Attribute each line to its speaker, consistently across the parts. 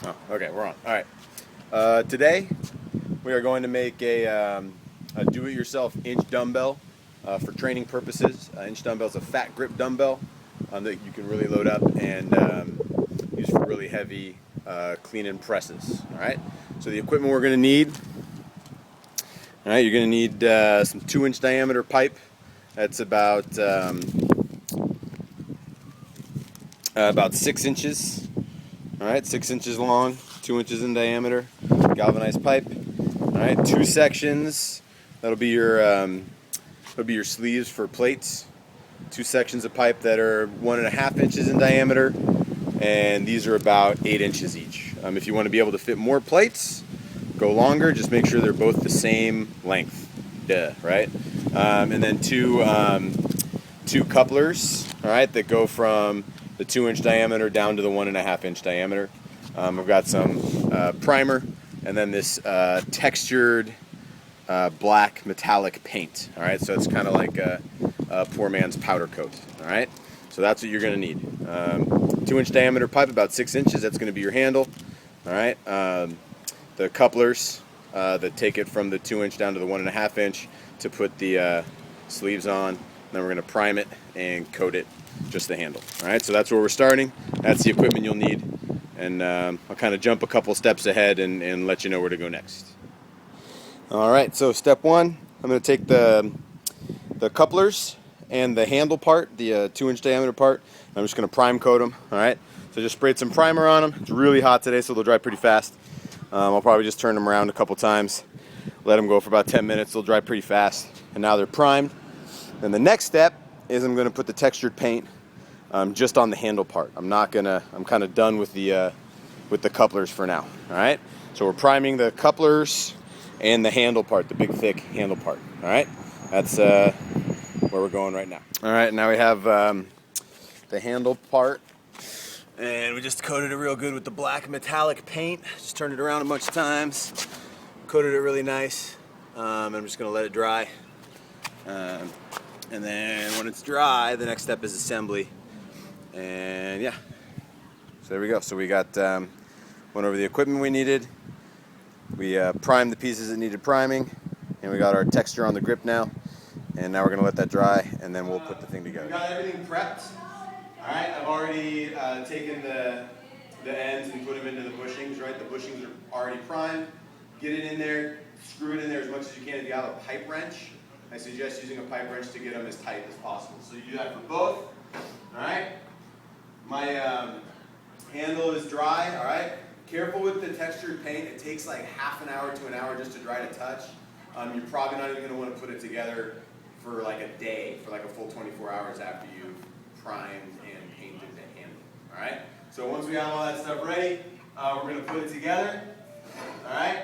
Speaker 1: Oh, okay, we're on. All right. Today we are going to make a do-it-yourself inch dumbbell for training purposes. Inch dumbbell is a fat grip dumbbell that you can really load up and use for really heavy clean and presses. All right. So the equipment we're going to need. All right, you're going to need some 2-inch diameter pipe. That's about 6 inches. All right, 6 inches long, 2 inches in diameter, galvanized pipe. All right, 2 sections. That'll be your sleeves for plates. 2 sections of pipe that are 1.5 inches in diameter, and these are about 8 inches each. If you want to be able to fit more plates, go longer. Just make sure they're both the same length. Right? And then two couplers. All right, that go from the 2-inch diameter down to the 1.5-inch diameter. I've got some primer, and then this textured black metallic paint. All right, so it's kind of like a poor man's powder coat. All right, so that's what you're going to need. 2-inch diameter pipe, about 6 inches. That's going to be your handle. All right, the couplers that take it from the 2-inch down to the 1.5-inch to put the sleeves on. Then we're going to prime it and coat it, just the handle. All right, so that's where we're starting. That's the equipment you'll need, and I'll kind of jump a couple steps ahead and let you know where to go next. All right, so step one, I'm going to take the couplers and the handle part, the 2-inch diameter part. I'm just going to prime coat them. All right, so just sprayed some primer on them. It's really hot today, so they'll dry pretty fast. I'll probably just turn them around a couple times, let them go for about 10 minutes. They'll dry pretty fast, and now they're primed. Then the next step is I'm going to put the textured paint just on the handle part. I'm kind of done with the couplers for now. All right, so we're priming the couplers and the handle part, the big thick handle part. All right, that's where we're going right now. All right, now we have the handle part. And we just coated it real good with the black metallic paint. Just turned it around a bunch of times. Coated it really nice. I'm just going to let it dry. And then when it's dry, the next step is assembly. And yeah, so there we go. So we got went over the equipment we needed. We primed the pieces that needed priming. And we got our texture on the grip now. And now we're going to let that dry, and then we'll put the thing together. We got everything prepped. All right, I've already taken the ends and put them into the bushings, right? The bushings are already primed. Get it in there, screw it in there as much as you can. If you have a pipe wrench, I suggest using a pipe wrench to get them as tight as possible. So you do that for both, all right? My handle is dry, all right? Careful with the textured paint. It takes like half an hour to an hour just to dry to touch. You're probably not even going to want to put it together for like a day, for like a full 24 hours after you've primed and painted the handle. All right. So once we have all that stuff ready, we're going to put it together. All right.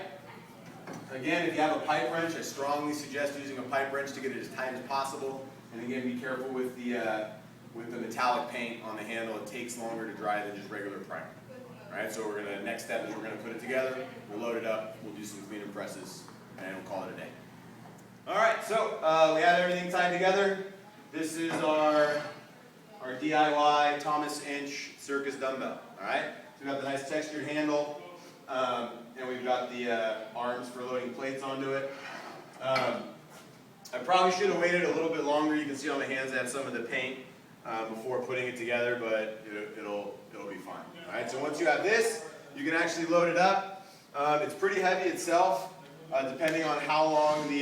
Speaker 1: Again, if you have a pipe wrench, I strongly suggest using a pipe wrench to get it as tight as possible. And again, be careful with the metallic paint on the handle. It takes longer to dry than just regular primer. All right. So next step is we're going to put it together. We'll load it up. We'll do some clean and presses, and we'll call it a day. All right. So we have everything tied together. This is our DIY Thomas Inch Circus dumbbell. All right, so we got the nice textured handle, and we've got the arms for loading plates onto it. I probably should have waited a little bit longer. You can see on my hands I have some of the paint before putting it together, but it'll be fine. All right, so once you have this, you can actually load it up. It's pretty heavy itself, depending on how long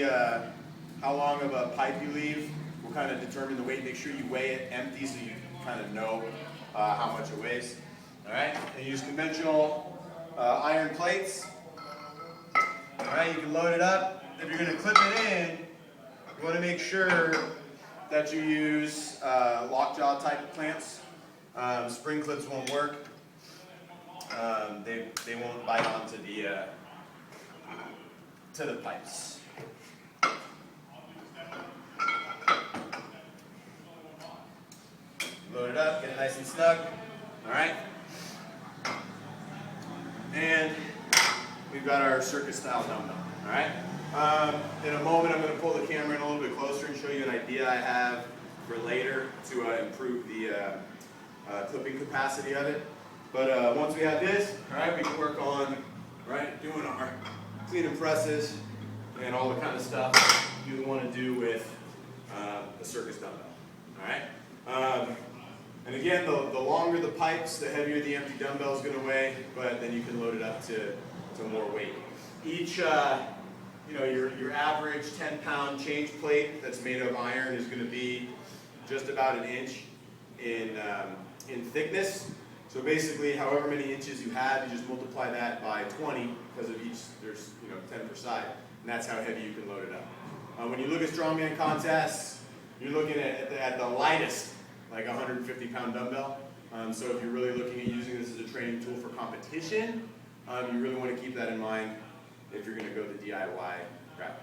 Speaker 1: of a pipe you leave. Will kind of determine the weight. Make sure you weigh it empty so you kind of know how much it weighs. All right, and use conventional iron plates. All right, you can load it up. If you're going to clip it in, you want to make sure that you use lockjaw type clamps. Spring clips won't work. They won't bite onto the pipes. Load it up, get it nice and snug. All right. And we've got our circus style dumbbell. All right. In a moment, I'm going to pull the camera in a little bit closer and show you an idea I have for later to improve the clipping capacity of it. But once we have this, all right, we can work on, right, doing our clean and presses and all the kind of stuff you want to do with the Circus dumbbell. All right. And again, the longer the pipes, the heavier the empty dumbbell is going to weigh, but then you can load it up to more weight. Each, you know, your average 10-pound change plate that's made of iron is going to be just about an inch in thickness. So basically, however many inches you have, you just multiply that by 20 because of each. There's 10 per side, and that's how heavy you can load it up. When you look at strongman contests, you're looking at the lightest, like 150-pound dumbbell. So if you're really looking at using this as a training tool for competition, you really want to keep that in mind if you're going to go the DIY route.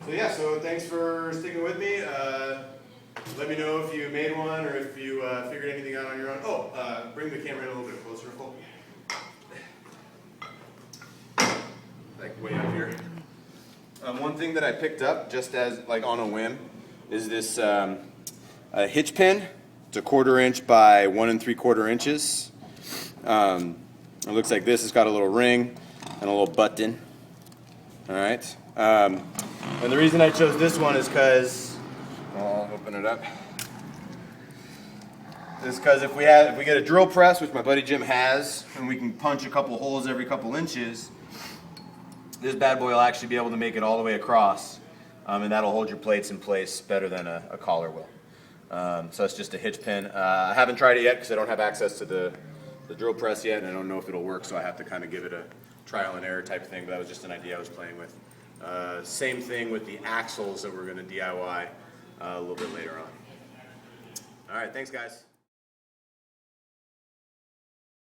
Speaker 1: So yeah, so thanks for sticking with me. Let me know if you made one or if you figured anything out on your own. Oh, bring the camera in a little bit closer. Like way up here. One thing that I picked up just as like on a whim is this a hitch pin. It's a 1/4 inch by 1 3/4 inches. It looks like this. It's got a little ring and a little button. All right. And the reason I chose this one is because I'll open it up. Is because if we get a drill press, which my buddy Jim has, and we can punch a couple holes every couple inches, this bad boy will actually be able to make it all the way across, and that'll hold your plates in place better than a collar will. So it's just a hitch pin. I haven't tried it yet because I don't have access to the drill press yet, and I don't know if it'll work, so I have to kind of give it a trial and error type thing, but that was just an idea I was playing with. Same thing with the axles that we're going to DIY a little bit later on. All right, thanks guys.